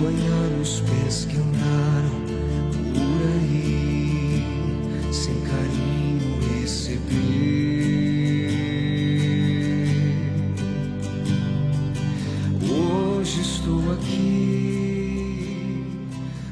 banhando os pés que andaram por aí, sem carinho receber. Hoje estou aqui,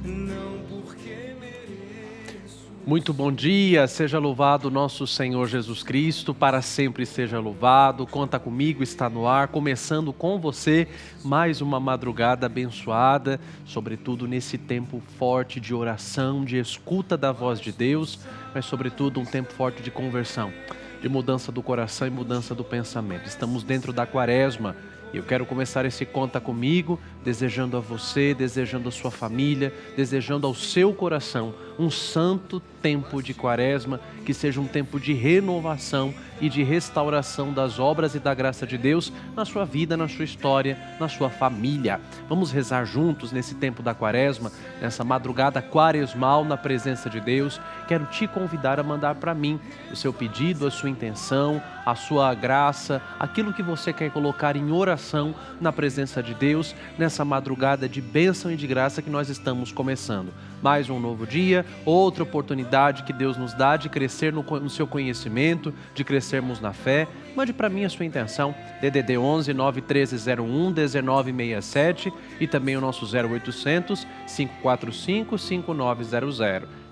não porque mereço. Muito bom dia, seja louvado nosso Senhor Jesus Cristo, para sempre seja louvado. Conta comigo, está no ar, começando com você mais uma madrugada abençoada, sobretudo nesse tempo forte de oração, de escuta da voz de Deus, mas sobretudo um tempo forte de conversão, de mudança do coração e mudança do pensamento. Estamos dentro da Quaresma. Eu quero começar esse Conta Comigo, desejando a você, desejando a sua família, desejando ao seu coração um santo tempo de Quaresma, que seja um tempo de renovação e de restauração das obras e da graça de Deus na sua vida, na sua história, na sua família. Vamos rezar juntos nesse tempo da Quaresma, nessa madrugada quaresmal na presença de Deus. Quero te convidar a mandar para mim o seu pedido, a sua intenção, a sua graça, aquilo que você quer colocar em oração na presença de Deus, nessa madrugada de bênção e de graça que nós estamos começando. Mais um novo dia, outra oportunidade que Deus nos dá de crescer no seu conhecimento, de crescermos na fé. Mande para mim a sua intenção, DDD 11 91301 1967 e também o nosso 0800 545 5900.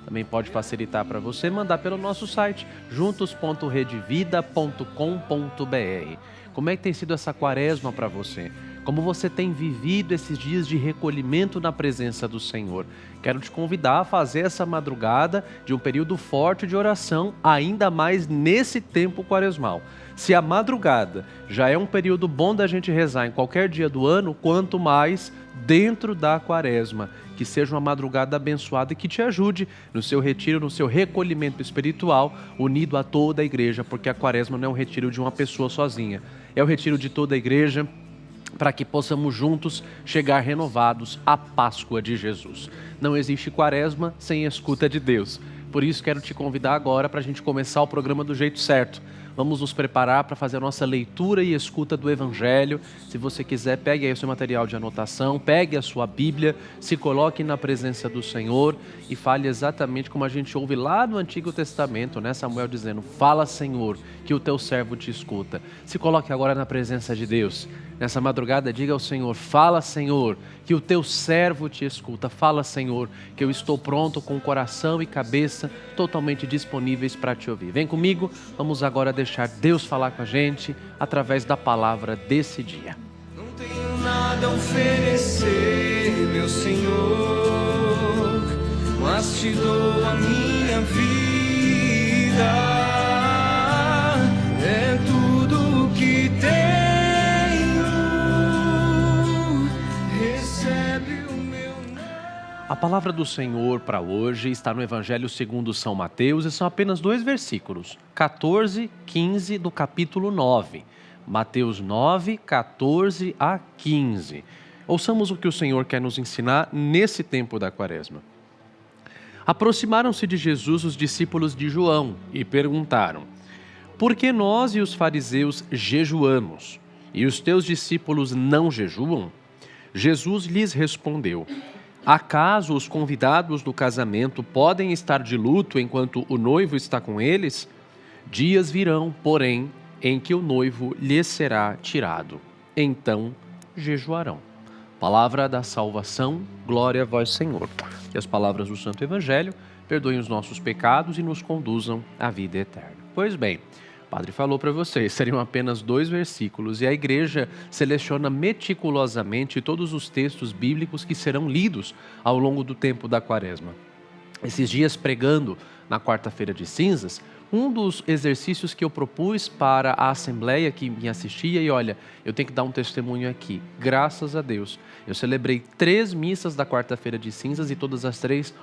Também pode facilitar para você mandar pelo nosso site juntos.redevida.com.br. Como é que tem sido essa Quaresma para você? Como você tem vivido esses dias de recolhimento na presença do Senhor? Quero te convidar a fazer essa madrugada de um período forte de oração, ainda mais nesse tempo quaresmal. Se a madrugada já é um período bom da gente rezar em qualquer dia do ano, quanto mais dentro da Quaresma. Que seja uma madrugada abençoada e que te ajude no seu retiro, no seu recolhimento espiritual, unido a toda a igreja, porque a Quaresma não é um retiro de uma pessoa sozinha, é o retiro de toda a igreja, para que possamos juntos chegar renovados à Páscoa de Jesus. Não existe Quaresma sem escuta de Deus. Por isso quero te convidar agora para a gente começar o programa do jeito certo. Vamos nos preparar para fazer a nossa leitura e escuta do Evangelho. Se você quiser, pegue aí o seu material de anotação, pegue a sua Bíblia, se coloque na presença do Senhor e fale exatamente como a gente ouve lá no Antigo Testamento, né? Samuel dizendo: fala, Senhor, que o teu servo te escuta. Se coloque agora na presença de Deus. Nessa madrugada, diga ao Senhor: fala, Senhor, que o teu servo te escuta. Fala, Senhor, que eu estou pronto com coração e cabeça totalmente disponíveis para te ouvir. Vem comigo, vamos agora deixar Deus falar com a gente através da palavra desse dia. Não tenho nada a oferecer, meu Senhor, mas te dou a minha vida. É tudo que tenho, recebe o meu nome. A palavra do Senhor para hoje está no Evangelho segundo São Mateus e são apenas 2 versículos, 14, 15 do capítulo 9. Mateus 9, 14 a 15. Ouçamos o que o Senhor quer nos ensinar nesse tempo da Quaresma. Aproximaram-se de Jesus os discípulos de João e perguntaram: por que nós e os fariseus jejuamos, e os teus discípulos não jejuam? Jesus lhes respondeu: acaso os convidados do casamento podem estar de luto enquanto o noivo está com eles? Dias virão, porém, em que o noivo lhes será tirado. Então jejuarão. Palavra da salvação, glória a vós, Senhor. Que as palavras do Santo Evangelho perdoem os nossos pecados e nos conduzam à vida eterna. Pois bem, o Padre falou para vocês, seriam apenas 2 versículos e a igreja seleciona meticulosamente todos os textos bíblicos que serão lidos ao longo do tempo da Quaresma. Esses dias pregando na quarta-feira de cinzas, um dos exercícios que eu propus para a assembleia que me assistia, e olha, eu tenho que dar um testemunho aqui, graças a Deus, eu celebrei 3 missas da quarta-feira de cinzas e todas as 3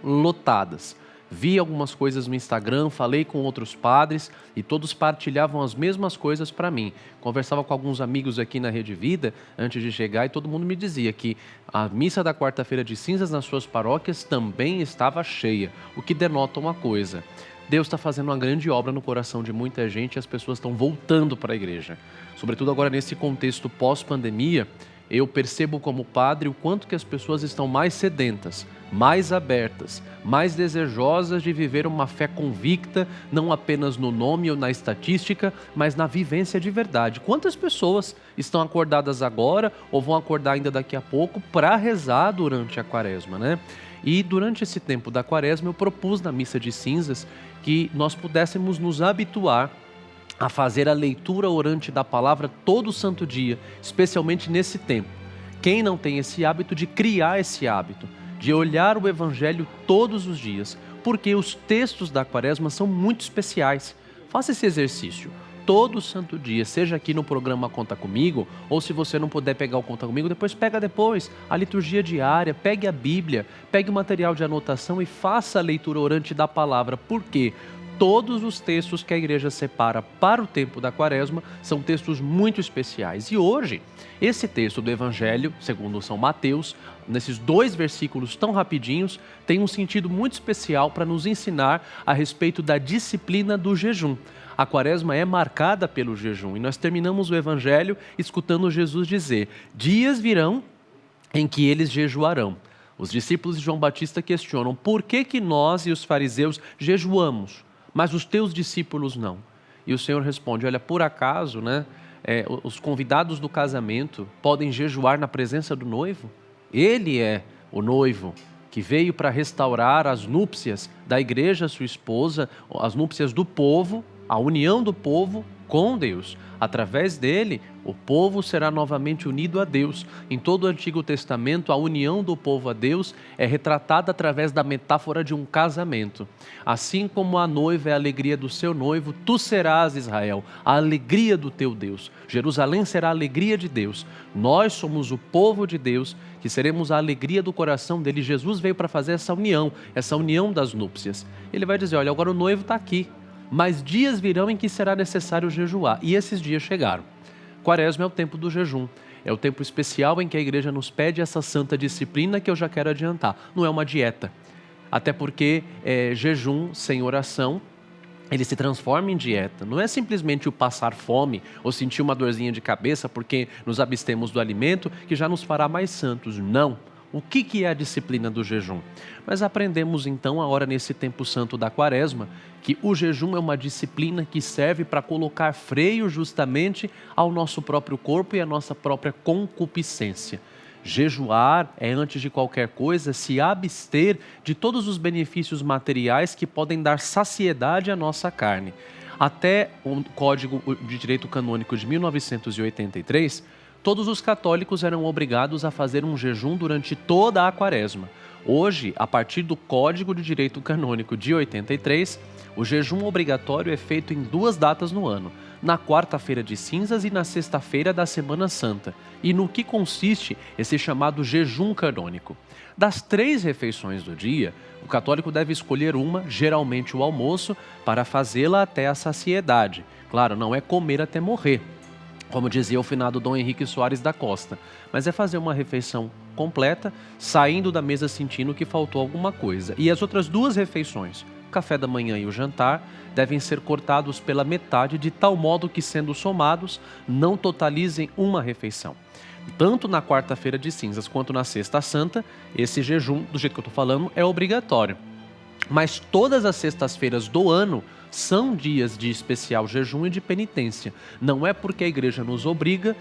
lotadas. Vi algumas coisas no Instagram, falei com outros padres e todos partilhavam as mesmas coisas para mim. Conversava com alguns amigos aqui na Rede Vida antes de chegar e todo mundo me dizia que a missa da quarta-feira de cinzas nas suas paróquias também estava cheia, o que denota uma coisa: Deus está fazendo uma grande obra no coração de muita gente e as pessoas estão voltando para a igreja. Sobretudo agora nesse contexto pós-pandemia, eu percebo como padre o quanto que as pessoas estão mais sedentas, mais abertas, mais desejosas de viver uma fé convicta, não apenas no nome ou na estatística, mas na vivência de verdade. Quantas pessoas estão acordadas agora ou vão acordar ainda daqui a pouco para rezar durante a quaresma, né? E durante esse tempo da quaresma eu propus na missa de cinzas que nós pudéssemos nos habituar a fazer a leitura orante da palavra todo santo dia, especialmente nesse tempo. Quem não tem esse hábito, de criar esse hábito, de olhar o Evangelho todos os dias, porque os textos da quaresma são muito especiais. Faça esse exercício todo santo dia, seja aqui no programa Conta Comigo, ou se você não puder pegar o Conta Comigo, pega depois a liturgia diária, pegue a Bíblia, pegue o material de anotação e faça a leitura orante da palavra. Por quê? Todos os textos que a igreja separa para o tempo da quaresma são textos muito especiais. E hoje, esse texto do Evangelho, segundo São Mateus, nesses 2 versículos tão rapidinhos, tem um sentido muito especial para nos ensinar a respeito da disciplina do jejum. A quaresma é marcada pelo jejum e nós terminamos o Evangelho escutando Jesus dizer: dias virão em que eles jejuarão. Os discípulos de João Batista questionam: por que nós e os fariseus jejuamos, mas os teus discípulos não? E o Senhor responde: olha, por acaso, os convidados do casamento podem jejuar na presença do noivo? Ele é o noivo que veio para restaurar as núpcias da igreja, sua esposa, as núpcias do povo, a união do povo com Deus. Através dele, o povo será novamente unido a Deus. Em todo o Antigo Testamento, a união do povo a Deus é retratada através da metáfora de um casamento. Assim como a noiva é a alegria do seu noivo, tu serás, Israel, a alegria do teu Deus. Jerusalém será a alegria de Deus. Nós somos o povo de Deus, que seremos a alegria do coração dele. Jesus veio para fazer essa união das núpcias. Ele vai dizer: olha, agora o noivo está aqui, mas dias virão em que será necessário jejuar. E esses dias chegaram. Quaresma é o tempo do jejum. É o tempo especial em que a igreja nos pede essa santa disciplina que eu já quero adiantar. Não é uma dieta. Até porque jejum sem oração, ele se transforma em dieta. Não é simplesmente o passar fome ou sentir uma dorzinha de cabeça porque nos abstemos do alimento que já nos fará mais santos. Não. O que é a disciplina do jejum? Mas aprendemos então agora nesse tempo santo da quaresma que o jejum é uma disciplina que serve para colocar freio justamente ao nosso próprio corpo e à nossa própria concupiscência. Jejuar é, antes de qualquer coisa, se abster de todos os benefícios materiais que podem dar saciedade à nossa carne. Até o Código de Direito Canônico de 1983, todos os católicos eram obrigados a fazer um jejum durante toda a quaresma. Hoje, a partir do Código de Direito Canônico de 83, o jejum obrigatório é feito em 2 datas no ano, na quarta-feira de cinzas e na sexta-feira da Semana Santa. E no que consiste esse chamado jejum canônico? Das 3 refeições do dia, o católico deve escolher uma, geralmente o almoço, para fazê-la até a saciedade. Claro, não é comer até morrer, como dizia o finado Dom Henrique Soares da Costa, mas é fazer uma refeição completa, saindo da mesa sentindo que faltou alguma coisa. E as outras 2 refeições, o café da manhã e o jantar, devem ser cortados pela metade, de tal modo que, sendo somados, não totalizem uma refeição. Tanto na quarta-feira de cinzas quanto na sexta santa, esse jejum, do jeito que eu estou falando, é obrigatório. Mas todas as sextas-feiras do ano são dias de especial jejum e de penitência. Não é porque a igreja nos obriga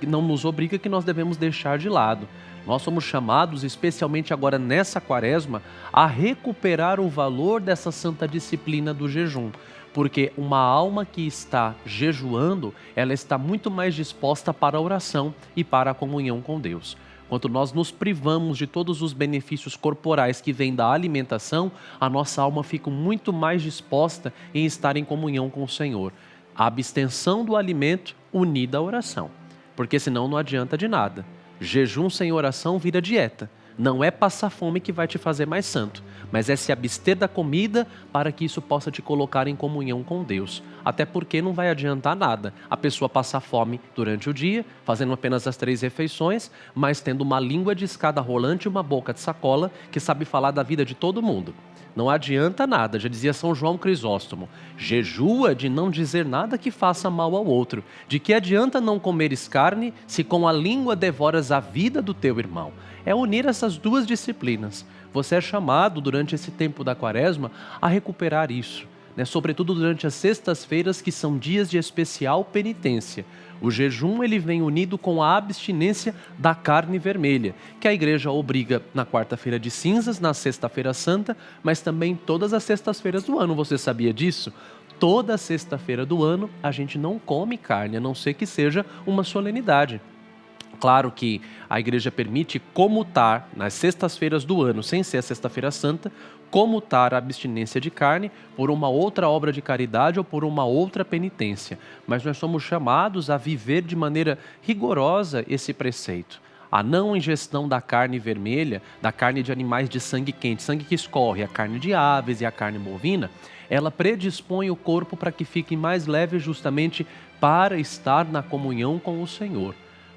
não nos obriga que nós devemos deixar de lado. Nós somos chamados, especialmente agora nessa quaresma, a recuperar o valor dessa santa disciplina do jejum. Porque uma alma que está jejuando, ela está muito mais disposta para a oração e para a comunhão com Deus. Quando nós nos privamos de todos os benefícios corporais que vêm da alimentação, a nossa alma fica muito mais disposta em estar em comunhão com o Senhor. A abstenção do alimento unida à oração, porque senão não adianta de nada. Jejum sem oração vira dieta. Não é passar fome que vai te fazer mais santo, mas é se abster da comida para que isso possa te colocar em comunhão com Deus. Até porque não vai adiantar nada a pessoa passar fome durante o dia, fazendo apenas as 3 refeições, mas tendo uma língua de escada rolante e uma boca de sacola que sabe falar da vida de todo mundo. Não adianta nada, já dizia São João Crisóstomo. Jejua de não dizer nada que faça mal ao outro. De que adianta não comeres carne, se com a língua devoras a vida do teu irmão? É unir essas duas disciplinas. Você é chamado, durante esse tempo da Quaresma, a recuperar isso, né? Sobretudo durante as sextas-feiras, que são dias de especial penitência. O jejum ele vem unido com a abstinência da carne vermelha, que a igreja obriga na quarta-feira de cinzas, na sexta-feira santa, mas também todas as sextas-feiras do ano. Você sabia disso? Toda sexta-feira do ano a gente não come carne, a não ser que seja uma solenidade. Claro que a igreja permite comutar nas sextas-feiras do ano, sem ser a sexta-feira santa, comutar a abstinência de carne por uma outra obra de caridade ou por uma outra penitência. Mas nós somos chamados a viver de maneira rigorosa esse preceito. A não ingestão da carne vermelha, da carne de animais de sangue quente, sangue que escorre, a carne de aves e a carne bovina, ela predispõe o corpo para que fique mais leve justamente para estar na comunhão com o Senhor.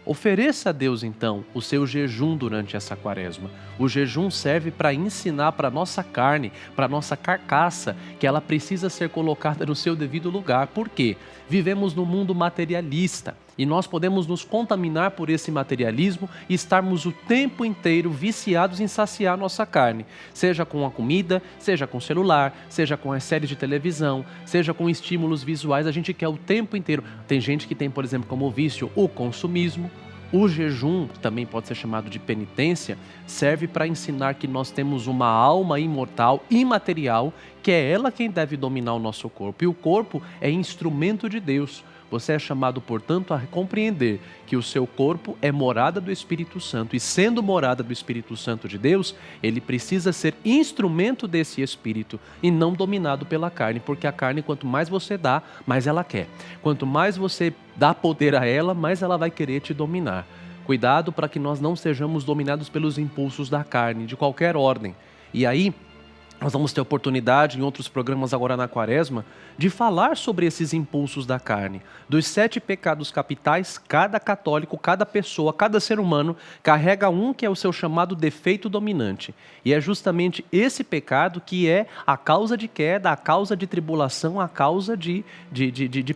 Ofereça a Deus, então, o seu jejum durante essa quaresma. O jejum serve para ensinar para a nossa carne, para a nossa carcaça, que ela precisa ser colocada no seu devido lugar. Por quê? Vivemos num mundo materialista e nós podemos nos contaminar por esse materialismo e estarmos o tempo inteiro viciados em saciar nossa carne. Seja com a comida, seja com o celular, seja com as séries de televisão, seja com estímulos visuais, a gente quer o tempo inteiro. Tem gente que tem, por exemplo, como vício o consumismo. O jejum, também pode ser chamado de penitência, serve para ensinar que nós temos uma alma imortal, imaterial, que é ela quem deve dominar o nosso corpo. E o corpo é instrumento de Deus. Você é chamado, portanto, a compreender que o seu corpo é morada do Espírito Santo. E sendo morada do Espírito Santo de Deus, ele precisa ser instrumento desse Espírito e não dominado pela carne. Porque a carne, quanto mais você dá, mais ela quer. Quanto mais você dá poder a ela, mais ela vai querer te dominar. Cuidado para que nós não sejamos dominados pelos impulsos da carne, de qualquer ordem. E aí, nós vamos ter oportunidade em outros programas agora na Quaresma de falar sobre esses impulsos da carne. Dos 7 pecados capitais, cada católico, cada pessoa, cada ser humano carrega um que é o seu chamado defeito dominante. E é justamente esse pecado que é a causa de queda, a causa de tribulação, a causa de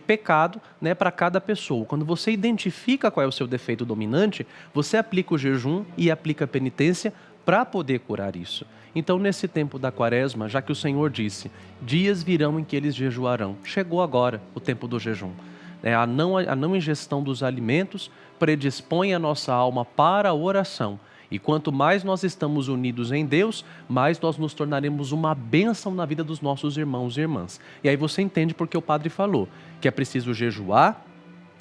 pecado, né, para cada pessoa. Quando você identifica qual é o seu defeito dominante, você aplica o jejum e aplica a penitência para poder curar isso. Então, nesse tempo da Quaresma, já que o Senhor disse, dias virão em que eles jejuarão, chegou agora o tempo do jejum. A não ingestão dos alimentos predispõe a nossa alma para a oração. E quanto mais nós estamos unidos em Deus, mais nós nos tornaremos uma bênção na vida dos nossos irmãos e irmãs. E aí você entende porque o padre falou que é preciso jejuar,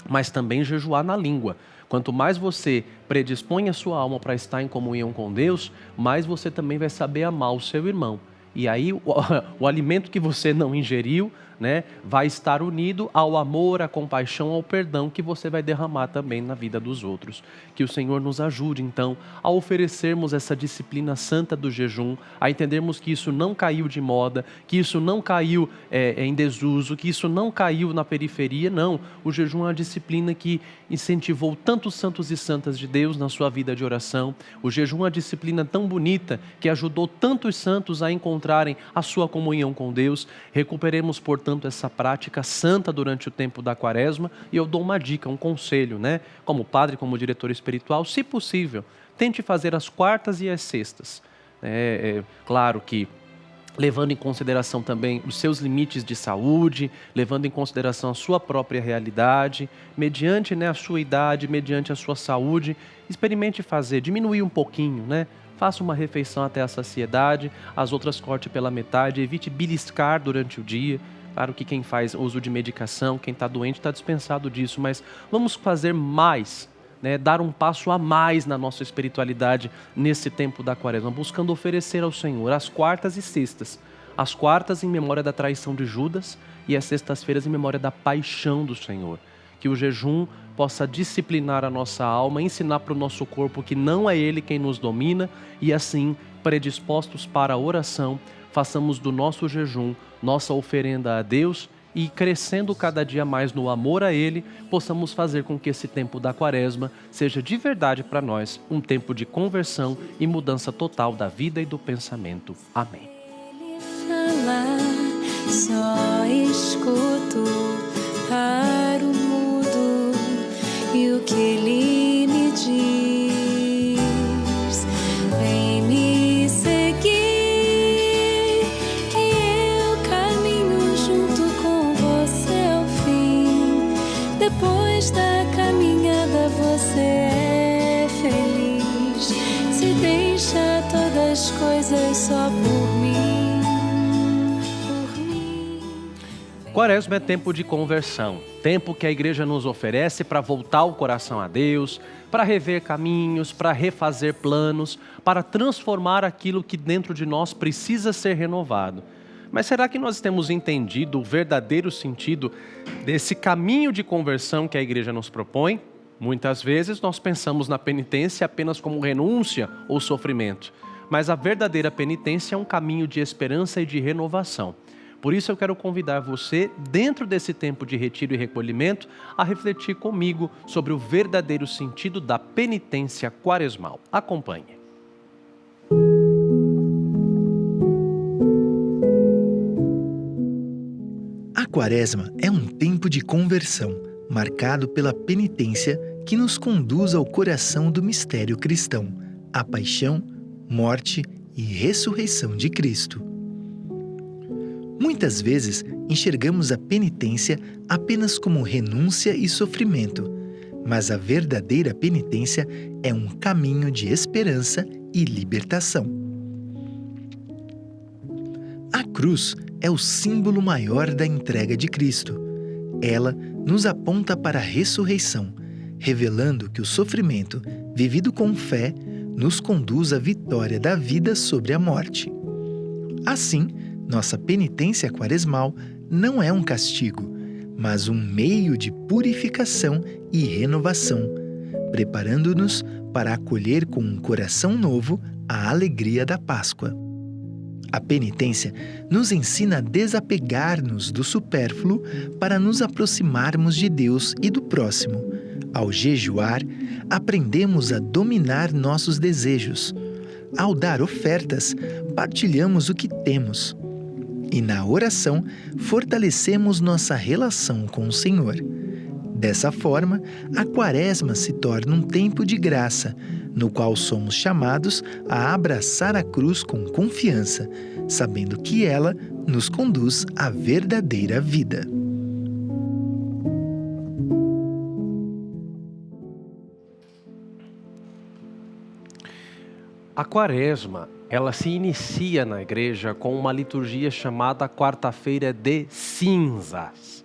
mas também jejuar na língua. Quanto mais você predispõe a sua alma para estar em comunhão com Deus, mais você também vai saber amar o seu irmão. E aí o alimento que você não ingeriu, né, vai estar unido ao amor, à compaixão, ao perdão que você vai derramar também na vida dos outros. Que o Senhor nos ajude, então, a oferecermos essa disciplina santa do jejum, a entendermos que isso não caiu de moda, que isso não caiu em desuso, que isso não caiu na periferia, não. O jejum é uma disciplina que incentivou tantos santos e santas de Deus na sua vida de oração. O jejum é uma disciplina tão bonita que ajudou tantos santos a encontrarem a sua comunhão com Deus. Recuperemos, portanto, essa prática santa durante o tempo da Quaresma. E eu dou uma dica, um conselho, né? Como padre, como diretor espiritual, se possível, tente fazer as quartas e as sextas. Claro que levando em consideração também os seus limites de saúde, levando em consideração a sua própria realidade, mediante, né, a sua idade, mediante a sua saúde, experimente fazer, diminuir um pouquinho, né? Faça uma refeição até a saciedade, as outras corte pela metade, evite beliscar durante o dia. Claro que quem faz uso de medicação, quem está doente, está dispensado disso, mas vamos fazer mais, né? Dar um passo a mais na nossa espiritualidade nesse tempo da Quaresma, buscando oferecer ao Senhor as quartas e sextas. As quartas em memória da traição de Judas e as sextas-feiras em memória da paixão do Senhor. Que o jejum possa disciplinar a nossa alma, ensinar para o nosso corpo que não é Ele quem nos domina e assim, predispostos para a oração, façamos do nosso jejum nossa oferenda a Deus e, crescendo cada dia mais no amor a Ele, possamos fazer com que esse tempo da Quaresma seja de verdade para nós um tempo de conversão e mudança total da vida e do pensamento. Amém. Só escuto para o mudo e o que ele me diz. Vem me seguir, que eu caminho junto com você ao fim. Depois da caminhada você é feliz. Se deixa todas as coisas só por mim. Quaresma é tempo de conversão, tempo que a igreja nos oferece para voltar o coração a Deus, para rever caminhos, para refazer planos, para transformar aquilo que dentro de nós precisa ser renovado. Mas será que nós temos entendido o verdadeiro sentido desse caminho de conversão que a igreja nos propõe? Muitas vezes nós pensamos na penitência apenas como renúncia ou sofrimento, mas a verdadeira penitência é um caminho de esperança e de renovação. Por isso eu quero convidar você, dentro desse tempo de retiro e recolhimento, a refletir comigo sobre o verdadeiro sentido da penitência quaresmal. Acompanhe. A Quaresma é um tempo de conversão, marcado pela penitência que nos conduz ao coração do mistério cristão, a paixão, morte e ressurreição de Cristo. Muitas vezes enxergamos a penitência apenas como renúncia e sofrimento, mas a verdadeira penitência é um caminho de esperança e libertação. A cruz é o símbolo maior da entrega de Cristo. Ela nos aponta para a ressurreição, revelando que o sofrimento, vivido com fé, nos conduz à vitória da vida sobre a morte. Assim, nossa penitência quaresmal não é um castigo, mas um meio de purificação e renovação, preparando-nos para acolher com um coração novo a alegria da Páscoa. A penitência nos ensina a desapegar-nos do supérfluo para nos aproximarmos de Deus e do próximo. Ao jejuar, aprendemos a dominar nossos desejos. Ao dar ofertas, partilhamos o que temos. E na oração, fortalecemos nossa relação com o Senhor. Dessa forma, a Quaresma se torna um tempo de graça, no qual somos chamados a abraçar a cruz com confiança, sabendo que ela nos conduz à verdadeira vida. A Quaresma, ela se inicia na igreja com uma liturgia chamada Quarta-feira de Cinzas.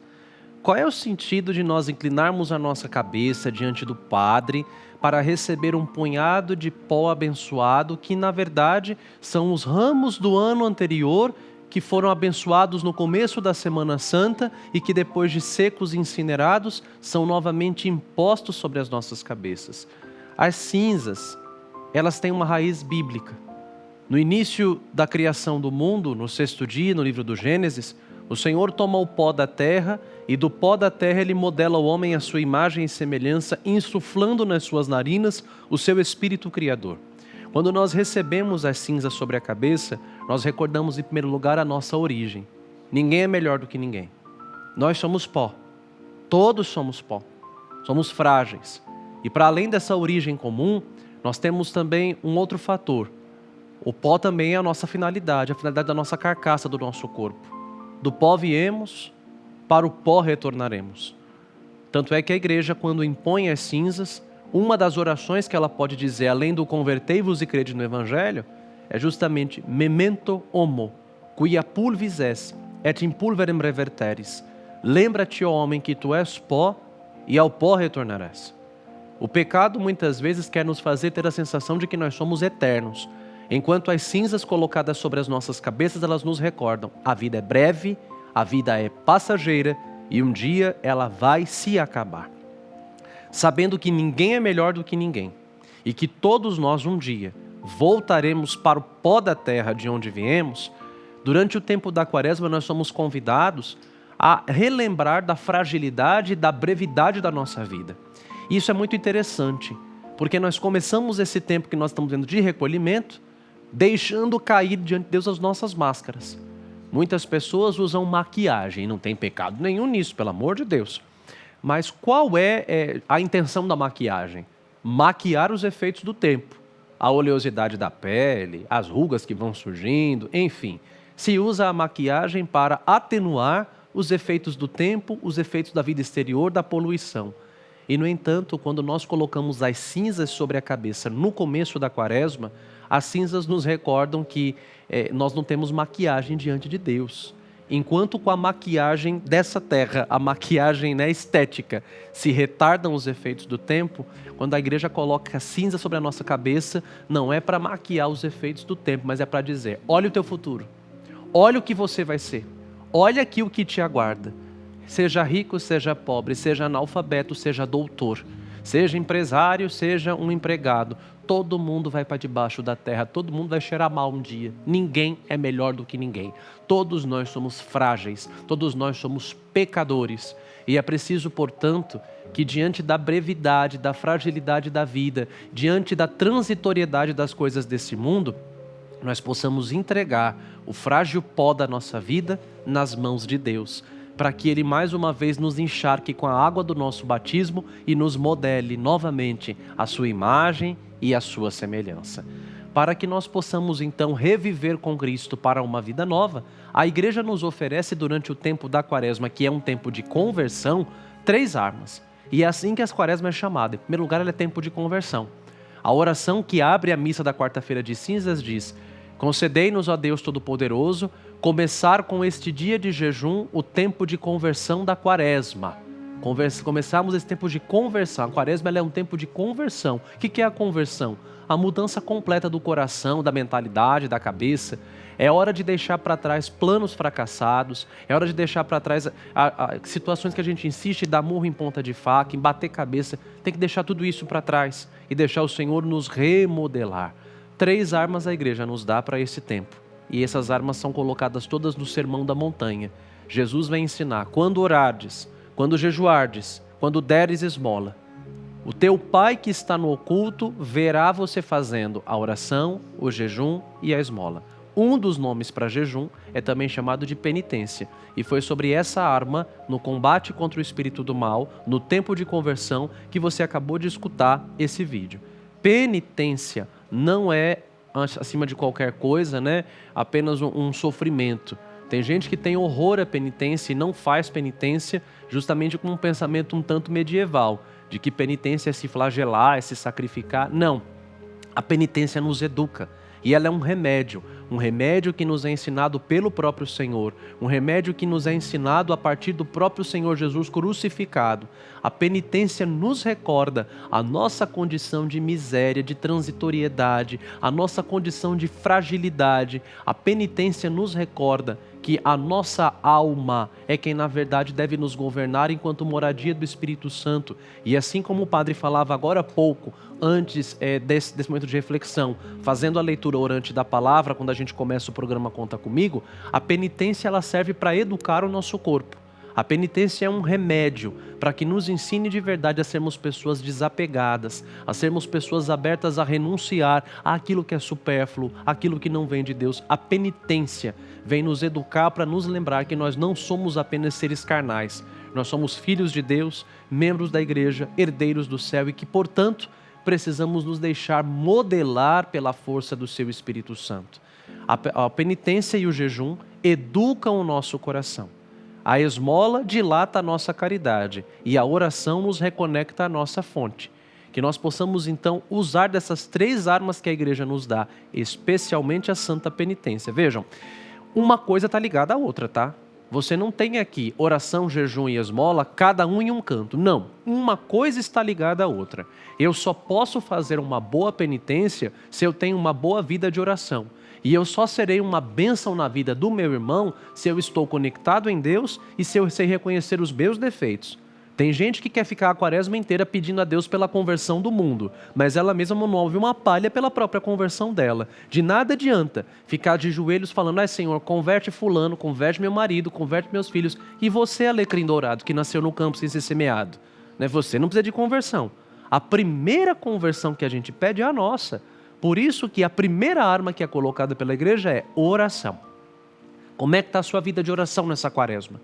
Qual é o sentido de nós inclinarmos a nossa cabeça diante do Padre para receber um punhado de pó abençoado que, na verdade, são os ramos do ano anterior que foram abençoados no começo da Semana Santa e que, depois de secos e incinerados, são novamente impostos sobre as nossas cabeças? As cinzas, elas têm uma raiz bíblica. No início da criação do mundo, no 6º dia, no livro do Gênesis, o Senhor toma o pó da terra e do pó da terra ele modela o homem à sua imagem e semelhança, insuflando nas suas narinas o seu espírito criador. Quando nós recebemos as cinzas sobre a cabeça, nós recordamos em primeiro lugar a nossa origem. Ninguém é melhor do que ninguém. Nós somos pó. Todos somos pó. Somos frágeis. E para além dessa origem comum, nós temos também um outro fator. O pó também é a nossa finalidade, a finalidade da nossa carcaça, do nosso corpo. Do pó viemos, para o pó retornaremos. Tanto é que a igreja, quando impõe as cinzas, uma das orações que ela pode dizer, além do convertei-vos e crede no Evangelho, é justamente memento homo, quia pulvis es, et in pulverem reverteris. Lembra-te, ó homem, que tu és pó e ao pó retornarás. O pecado muitas vezes quer nos fazer ter a sensação de que nós somos eternos, enquanto as cinzas colocadas sobre as nossas cabeças, elas nos recordam: a vida é breve, a vida é passageira e um dia ela vai se acabar. Sabendo que ninguém é melhor do que ninguém e que todos nós um dia voltaremos para o pó da terra de onde viemos, durante o tempo da Quaresma nós somos convidados a relembrar da fragilidade e da brevidade da nossa vida. E isso é muito interessante, porque nós começamos esse tempo que nós estamos vendo de recolhimento, deixando cair diante de Deus as nossas máscaras. Muitas pessoas usam maquiagem, não tem pecado nenhum nisso, pelo amor de Deus. Mas qual é a intenção da maquiagem? Maquiar os efeitos do tempo. A oleosidade da pele, as rugas que vão surgindo, enfim. Se usa a maquiagem para atenuar os efeitos do tempo, os efeitos da vida exterior, da poluição. E, no entanto, quando nós colocamos as cinzas sobre a cabeça no começo da quaresma, as cinzas nos recordam que nós não temos maquiagem diante de Deus. Enquanto com a maquiagem dessa terra, a maquiagem estética, se retardam os efeitos do tempo, quando a igreja coloca cinza sobre a nossa cabeça, não é para maquiar os efeitos do tempo, mas é para dizer, olha o teu futuro, olha o que você vai ser, olha aqui o que te aguarda. Seja rico, seja pobre, seja analfabeto, seja doutor, seja empresário, seja um empregado, todo mundo vai para debaixo da terra, todo mundo vai cheirar mal um dia. Ninguém é melhor do que ninguém. Todos nós somos frágeis, todos nós somos pecadores. E é preciso, portanto, que diante da brevidade, da fragilidade da vida, diante da transitoriedade das coisas desse mundo, nós possamos entregar o frágil pó da nossa vida nas mãos de Deus, para que Ele mais uma vez nos encharque com a água do nosso batismo e nos modele novamente a sua imagem e a sua semelhança. Para que nós possamos então reviver com Cristo para uma vida nova, a igreja nos oferece durante o tempo da quaresma, que é um tempo de conversão, 3 armas. E é assim que a quaresma é chamada. Em primeiro lugar, ela é tempo de conversão. A oração que abre a missa da quarta-feira de cinzas diz: concedei-nos, ó Deus Todo-Poderoso, começar com este dia de jejum o tempo de conversão da quaresma. Começarmos esse tempo de conversão. A quaresma é um tempo de conversão. O que é a conversão? A mudança completa do coração, da mentalidade, da cabeça. É hora de deixar para trás planos fracassados, é hora de deixar para trás situações que a gente insiste em dar murro em ponta de faca, em bater cabeça. Tem que deixar tudo isso para trás e deixar o Senhor nos remodelar. 3 armas a igreja nos dá para esse tempo. E essas armas são colocadas todas no Sermão da Montanha. Jesus vai ensinar: quando orardes, quando jejuardes, quando deres esmola, o teu Pai que está no oculto verá você fazendo a oração, o jejum e a esmola. Um dos nomes para jejum é também chamado de penitência. E foi sobre essa arma, no combate contra o espírito do mal, no tempo de conversão, que você acabou de escutar esse vídeo. Penitência não é, acima de qualquer coisa, apenas um sofrimento. Tem gente que tem horror à penitência e não faz penitência justamente com um pensamento um tanto medieval, de que penitência é se flagelar, é se sacrificar. Não, a penitência nos educa e ela é um remédio que nos é ensinado pelo próprio Senhor, um remédio que nos é ensinado a partir do próprio Senhor Jesus crucificado. A penitência nos recorda a nossa condição de miséria, de transitoriedade, a nossa condição de fragilidade. A penitência nos recorda que a nossa alma é quem na verdade deve nos governar enquanto moradia do Espírito Santo. E assim como o padre falava agora há pouco, antes desse momento de reflexão, fazendo a leitura orante da palavra, quando a gente começa o programa Conta Comigo, a penitência ela serve para educar o nosso corpo. A penitência é um remédio para que nos ensine de verdade a sermos pessoas desapegadas, a sermos pessoas abertas a renunciar àquilo que é supérfluo, àquilo que não vem de Deus. A penitência vem nos educar para nos lembrar que nós não somos apenas seres carnais. Nós somos filhos de Deus, membros da igreja, herdeiros do céu e que, portanto, precisamos nos deixar modelar pela força do seu Espírito Santo. A penitência e o jejum educam o nosso coração. A esmola dilata a nossa caridade e a oração nos reconecta à nossa fonte. Que nós possamos então usar dessas 3 armas que a igreja nos dá, especialmente a santa penitência. Vejam, uma coisa está ligada à outra, tá? Você não tem aqui oração, jejum e esmola, cada um em um canto. Não, uma coisa está ligada à outra. Eu só posso fazer uma boa penitência se eu tenho uma boa vida de oração. E eu só serei uma bênção na vida do meu irmão se eu estou conectado em Deus e se eu sei reconhecer os meus defeitos. Tem gente que quer ficar a quaresma inteira pedindo a Deus pela conversão do mundo, mas ela mesma não ouve uma palha pela própria conversão dela. De nada adianta ficar de joelhos falando: ai Senhor, converte fulano, converte meu marido, converte meus filhos. E você, alecrim dourado, que nasceu no campo sem ser semeado, Você não precisa de conversão. A primeira conversão que a gente pede é a nossa. Por isso que a primeira arma que é colocada pela igreja é oração. Como é que está a sua vida de oração nessa quaresma?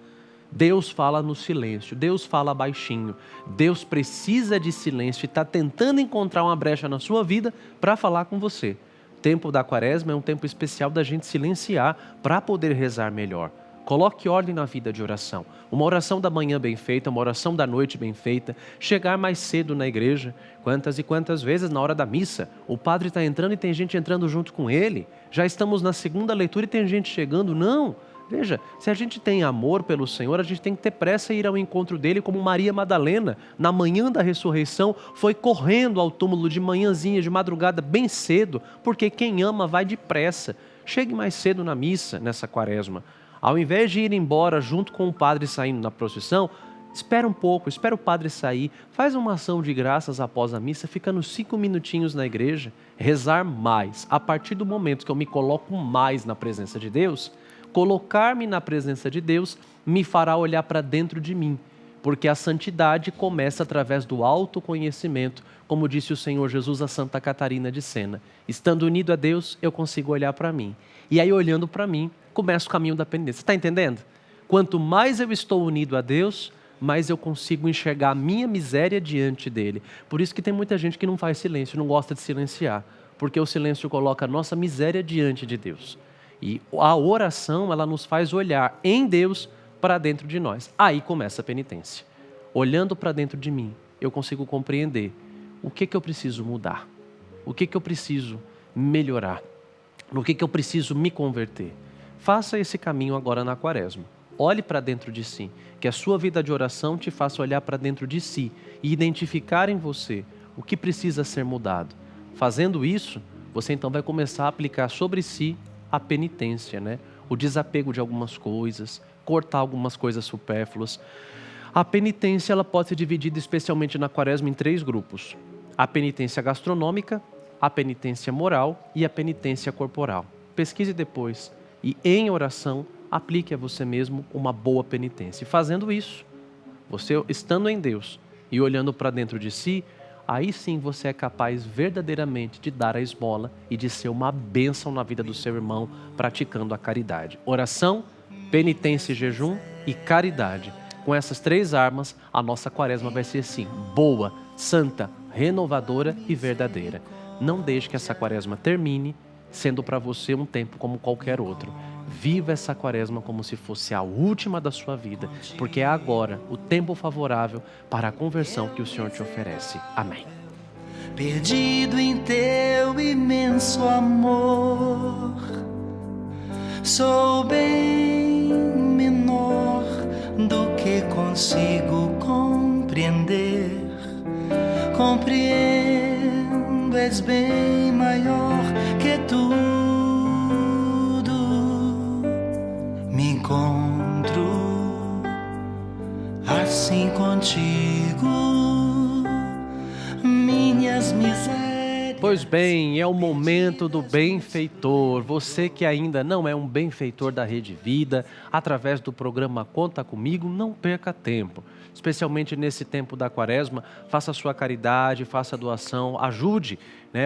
Deus fala no silêncio, Deus fala baixinho, Deus precisa de silêncio e está tentando encontrar uma brecha na sua vida para falar com você. O tempo da quaresma é um tempo especial da gente silenciar para poder rezar melhor. Coloque ordem na vida de oração. Uma oração da manhã bem feita, uma oração da noite bem feita, chegar mais cedo na igreja. Quantas e quantas vezes na hora da missa, o padre está entrando e tem gente entrando junto com ele. Já estamos na segunda leitura e tem gente chegando. Não! Veja, se a gente tem amor pelo Senhor, a gente tem que ter pressa e ir ao encontro dele, como Maria Madalena, na manhã da ressurreição, foi correndo ao túmulo de manhãzinha, de madrugada, bem cedo, porque quem ama vai depressa. Chegue mais cedo na missa, nessa quaresma. Ao invés de ir embora junto com o padre saindo na procissão, espera um pouco, espera o padre sair, faz uma ação de graças após a missa, fica nos 5 minutinhos na igreja, rezar mais. A partir do momento que eu me coloco mais na presença de Deus, colocar-me na presença de Deus me fará olhar para dentro de mim, porque a santidade começa através do autoconhecimento, como disse o Senhor Jesus a Santa Catarina de Sena. Estando unido a Deus, eu consigo olhar para mim. E aí, olhando para mim, começa o caminho da penitência. Está entendendo? Quanto mais eu estou unido a Deus, mais eu consigo enxergar a minha miséria diante dele. Por isso que tem muita gente que não faz silêncio, não gosta de silenciar, porque o silêncio coloca a nossa miséria diante de Deus. E a oração, ela nos faz olhar em Deus para dentro de nós. Aí começa a penitência. Olhando para dentro de mim, eu consigo compreender o que eu preciso mudar, o que eu preciso melhorar, no que eu preciso me converter. Faça esse caminho agora na quaresma. Olhe para dentro de si, que a sua vida de oração te faça olhar para dentro de si e identificar em você o que precisa ser mudado. Fazendo isso, você então vai começar a aplicar sobre si a penitência, né? O desapego de algumas coisas, cortar algumas coisas supérfluas. A penitência, ela pode ser dividida especialmente na quaresma em 3 grupos. A penitência gastronômica, a penitência moral e a penitência corporal. Pesquise depois e em oração aplique a você mesmo uma boa penitência. E fazendo isso, você estando em Deus e olhando para dentro de si, aí sim você é capaz verdadeiramente de dar a esmola e de ser uma bênção na vida do seu irmão, praticando a caridade. Oração, penitência e jejum e caridade. Com essas 3 armas, a nossa quaresma vai ser assim, boa, santa, renovadora e verdadeira. Não deixe que essa quaresma termine sendo para você um tempo como qualquer outro. Viva essa quaresma como se fosse a última da sua vida, porque é agora o tempo favorável para a conversão que o Senhor te oferece. Amém. Perdido em teu imenso amor, sou bem menor do que consigo compreender. Compreendo, és bem maior que tudo. Me encontro assim contigo, minhas misérias. Pois bem, é o momento do benfeitor. Você que ainda não é um benfeitor da Rede Vida, através do programa Conta Comigo, não perca tempo. Especialmente nesse tempo da quaresma, faça a sua caridade, faça a doação, ajude,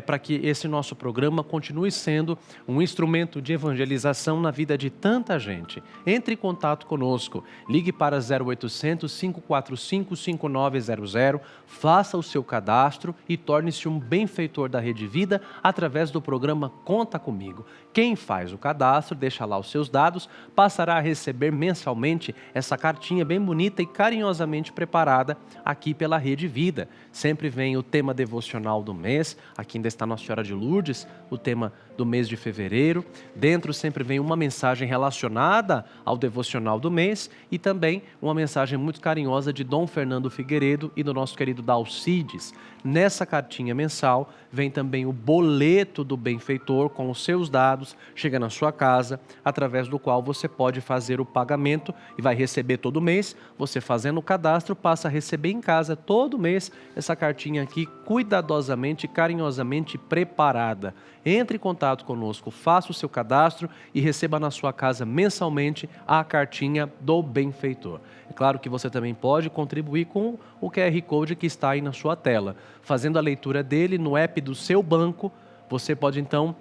para que esse nosso programa continue sendo um instrumento de evangelização na vida de tanta gente. Entre em contato conosco, ligue para 0800 545 5900, faça o seu cadastro e torne-se um benfeitor da Rede Vida através do programa Conta Comigo. Quem faz o cadastro, deixa lá os seus dados, passará a receber mensalmente essa cartinha bem bonita e carinhosamente preparada aqui pela Rede Vida. Sempre vem o tema devocional do mês, aqui ainda está Nossa Senhora de Lourdes, o tema do mês de fevereiro. Dentro sempre vem uma mensagem relacionada ao devocional do mês e também uma mensagem muito carinhosa de Dom Fernando Figueiredo e do nosso querido Dalcides. Nessa cartinha mensal vem também o boleto do benfeitor com os seus dados, chega na sua casa, através do qual você pode fazer o pagamento e vai receber todo mês. Você fazendo o cadastro passa a receber em casa todo mês essa cartinha aqui cuidadosamente, carinhosamente preparada. Entre em contato conosco, faça o seu cadastro e receba na sua casa mensalmente a cartinha do benfeitor. É claro que você também pode contribuir com o QR Code que está aí na sua tela. Fazendo a leitura dele no app do seu banco, você pode então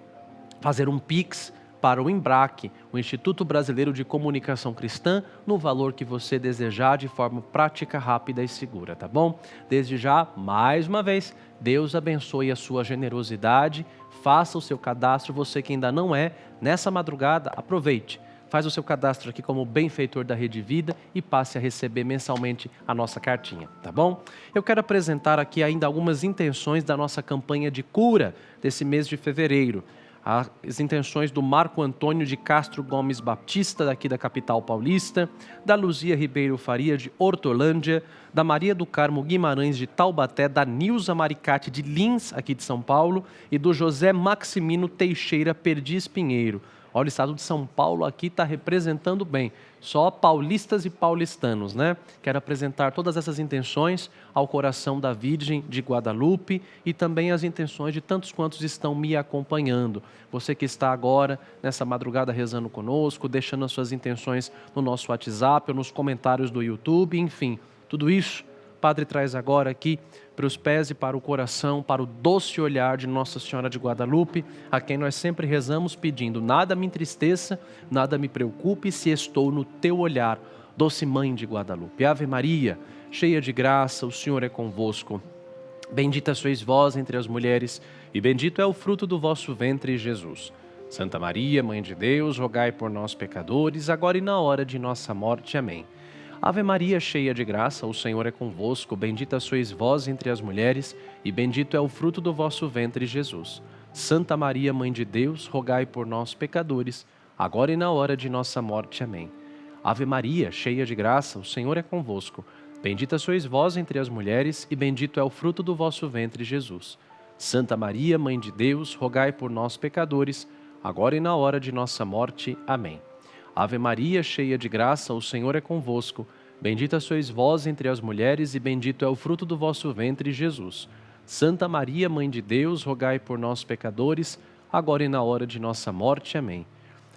fazer um Pix para o IMBRAC, o Instituto Brasileiro de Comunicação Cristã, no valor que você desejar, de forma prática, rápida e segura, tá bom? Desde já, mais uma vez, Deus abençoe a sua generosidade, faça o seu cadastro, você que ainda não é, nessa madrugada, aproveite. Faz o seu cadastro aqui como benfeitor da Rede Vida e passe a receber mensalmente a nossa cartinha, tá bom? Eu quero apresentar aqui ainda algumas intenções da nossa campanha de cura desse mês de fevereiro. As intenções do Marco Antônio de Castro Gomes Baptista, daqui da capital paulista, da Luzia Ribeiro Faria, de Hortolândia, da Maria do Carmo Guimarães, de Taubaté, da Nilza Maricate, de Lins, aqui de São Paulo, e do José Maximino Teixeira Perdiz Pinheiro. Olha, o estado de São Paulo aqui está representando bem, só paulistas e paulistanos, né? Quero apresentar todas essas intenções ao coração da Virgem de Guadalupe e também as intenções de tantos quantos estão me acompanhando. Você que está agora, nessa madrugada, rezando conosco, deixando as suas intenções no nosso WhatsApp ou nos comentários do YouTube, enfim, tudo isso o Padre traz agora aqui para os pés e para o coração, para o doce olhar de Nossa Senhora de Guadalupe, a quem nós sempre rezamos pedindo: nada me entristeça, nada me preocupe, se estou no teu olhar, doce Mãe de Guadalupe. Ave Maria, cheia de graça, o Senhor é convosco. Bendita sois vós entre as mulheres, e bendito é o fruto do vosso ventre, Jesus. Santa Maria, Mãe de Deus, rogai por nós, pecadores, agora e na hora de nossa morte. Amém. Ave Maria, cheia de graça, o Senhor é convosco, bendita sois vós entre as mulheres, e bendito é o fruto do vosso ventre, Jesus. Santa Maria, Mãe de Deus, rogai por nós, pecadores, agora e na hora de nossa morte. Amém. Ave Maria, cheia de graça, o Senhor é convosco, bendita sois vós entre as mulheres, e bendito é o fruto do vosso ventre, Jesus. Santa Maria, Mãe de Deus, rogai por nós, pecadores, agora e na hora de nossa morte. Amém. Ave Maria, cheia de graça, o Senhor é convosco, bendita sois vós entre as mulheres, e bendito é o fruto do vosso ventre, Jesus. Santa Maria, Mãe de Deus, rogai por nós, pecadores, agora e na hora de nossa morte. Amém.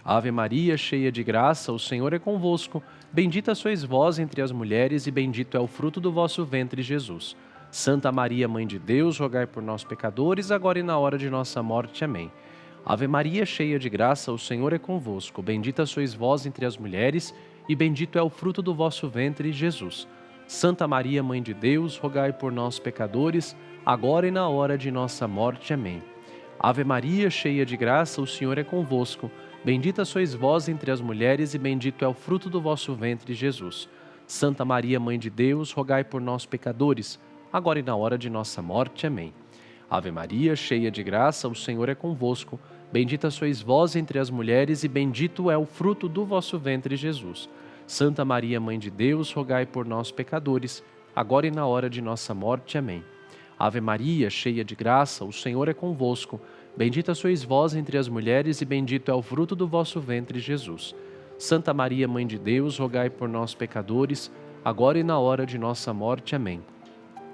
Ave Maria, cheia de graça, o Senhor é convosco, bendita sois vós entre as mulheres, e bendito é o fruto do vosso ventre, Jesus. Santa Maria, Mãe de Deus, rogai por nós, pecadores, agora e na hora de nossa morte. Amém. Ave Maria, cheia de graça, o Senhor é convosco, bendita sois vós entre as mulheres, e bendito é o fruto do vosso ventre, Jesus. Santa Maria, Mãe de Deus, rogai por nós, pecadores, agora e na hora de nossa morte. Amém. Ave Maria, cheia de graça, o Senhor é convosco, bendita sois vós entre as mulheres, e bendito é o fruto do vosso ventre, Jesus. Santa Maria, Mãe de Deus, rogai por nós, pecadores, agora e na hora de nossa morte. Amém. Ave Maria, cheia de graça, o Senhor é convosco, bendita sois vós entre as mulheres, e bendito é o fruto do vosso ventre, Jesus. Santa Maria, Mãe de Deus, rogai por nós, pecadores, agora e na hora de nossa morte. Amém. Ave Maria, cheia de graça, o Senhor é convosco, bendita sois vós entre as mulheres, e bendito é o fruto do vosso ventre, Jesus. Santa Maria, Mãe de Deus, rogai por nós, pecadores, agora e na hora de nossa morte. Amém.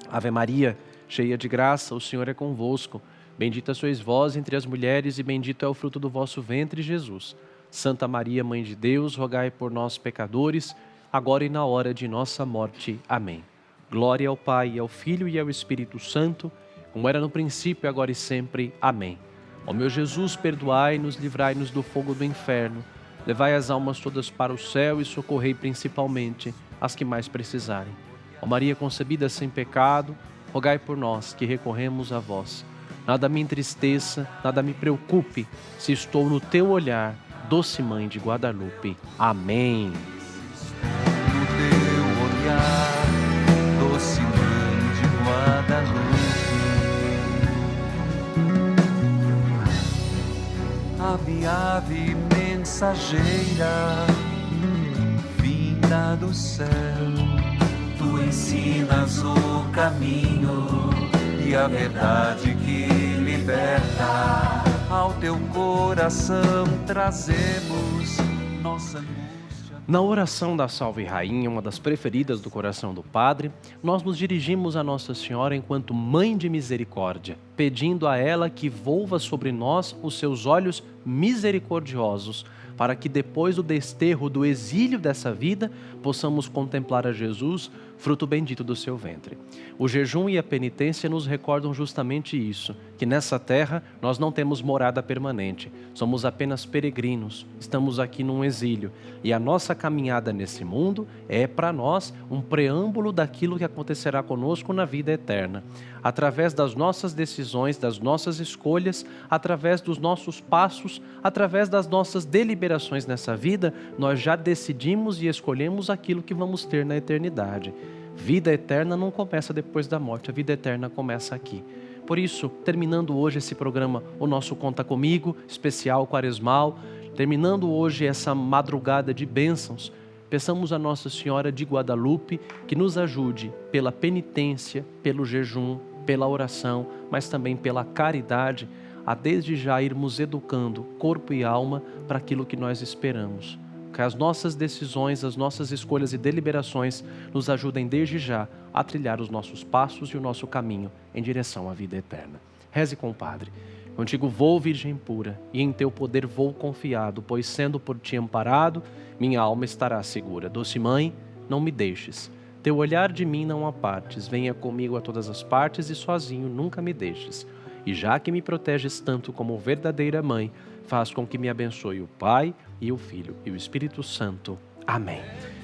Ave Maria, cheia de graça, o Senhor é convosco, bendita sois vós entre as mulheres, e bendito é o fruto do vosso ventre, Jesus. Santa Maria, Mãe de Deus, rogai por nós, pecadores, agora e na hora de nossa morte. Amém. Glória ao Pai, ao Filho e ao Espírito Santo, como era no princípio, agora e sempre. Amém. Ó meu Jesus, perdoai-nos, livrai-nos do fogo do inferno, levai as almas todas para o céu e socorrei principalmente as que mais precisarem. Ó Maria concebida sem pecado, rogai por nós que recorremos a vós. Nada me entristeça, nada me preocupe, se estou no teu olhar, doce Mãe de Guadalupe. Amém. No teu olhar, doce Mãe de Guadalupe. Ave, ave mensageira, vinda do céu, tu ensinas o caminho e a verdade que liberta. Ao teu coração trazemos nossa angústia. Na oração da Salve Rainha, uma das preferidas do coração do Padre, nós nos dirigimos a Nossa Senhora enquanto Mãe de Misericórdia, pedindo a ela que volva sobre nós os seus olhos misericordiosos, para que depois do desterro, do exílio dessa vida, possamos contemplar a Jesus, fruto bendito do seu ventre. O jejum e a penitência nos recordam justamente isso, que nessa terra nós não temos morada permanente, somos apenas peregrinos, estamos aqui num exílio, e a nossa caminhada nesse mundo é para nós um preâmbulo daquilo que acontecerá conosco na vida eterna. Através das nossas decisões, das nossas escolhas, através dos nossos passos, através das nossas deliberações nessa vida, nós já decidimos e escolhemos aquilo que vamos ter na eternidade. Vida eterna não começa depois da morte, a vida eterna começa aqui. Por isso, terminando hoje esse programa, o nosso Conta Comigo, especial quaresmal, terminando hoje essa madrugada de bênçãos, peçamos a Nossa Senhora de Guadalupe que nos ajude pela penitência, pelo jejum, pela oração, mas também pela caridade, a desde já irmos educando corpo e alma para aquilo que nós esperamos. Que as nossas decisões, as nossas escolhas e deliberações nos ajudem desde já a trilhar os nossos passos e o nosso caminho em direção à vida eterna. Reze com o Padre. Contigo vou, Virgem pura, e em teu poder vou confiado, pois sendo por ti amparado, minha alma estará segura. Doce Mãe, não me deixes. Teu olhar de mim não apartes, venha comigo a todas as partes e sozinho nunca me deixes. E já que me proteges tanto como verdadeira Mãe, faz com que me abençoe o Pai e o Filho e o Espírito Santo. Amém.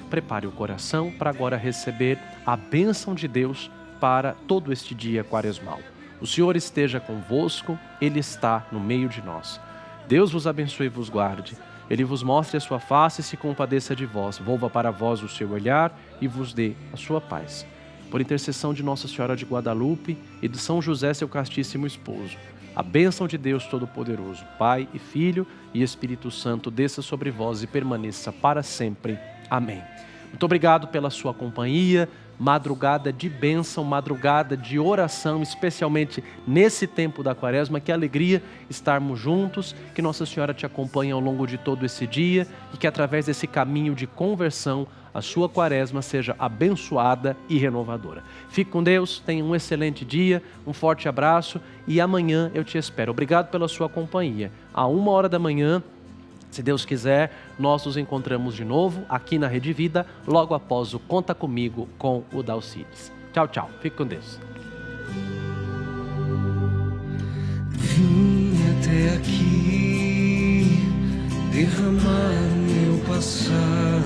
Prepare o coração para agora receber a bênção de Deus para todo este dia quaresmal. O Senhor esteja convosco, Ele está no meio de nós. Deus vos abençoe e vos guarde. Ele vos mostre a sua face e se compadeça de vós. Volva para vós o seu olhar e vos dê a sua paz. Por intercessão de Nossa Senhora de Guadalupe e de São José, seu castíssimo esposo, a bênção de Deus Todo-Poderoso, Pai e Filho e Espírito Santo, desça sobre vós e permaneça para sempre. Amém. Muito obrigado pela sua companhia, madrugada de bênção, madrugada de oração, especialmente nesse tempo da quaresma. Que alegria estarmos juntos, que Nossa Senhora te acompanhe ao longo de todo esse dia e que através desse caminho de conversão, a sua quaresma seja abençoada e renovadora. Fique com Deus, tenha um excelente dia, um forte abraço e amanhã eu te espero. Obrigado pela sua companhia. À 1h da manhã, se Deus quiser, nós nos encontramos de novo aqui na Rede Vida, logo após o Conta Comigo com o Dalcides. Tchau, tchau. Fique com Deus. Vim até aqui derramar meu passado.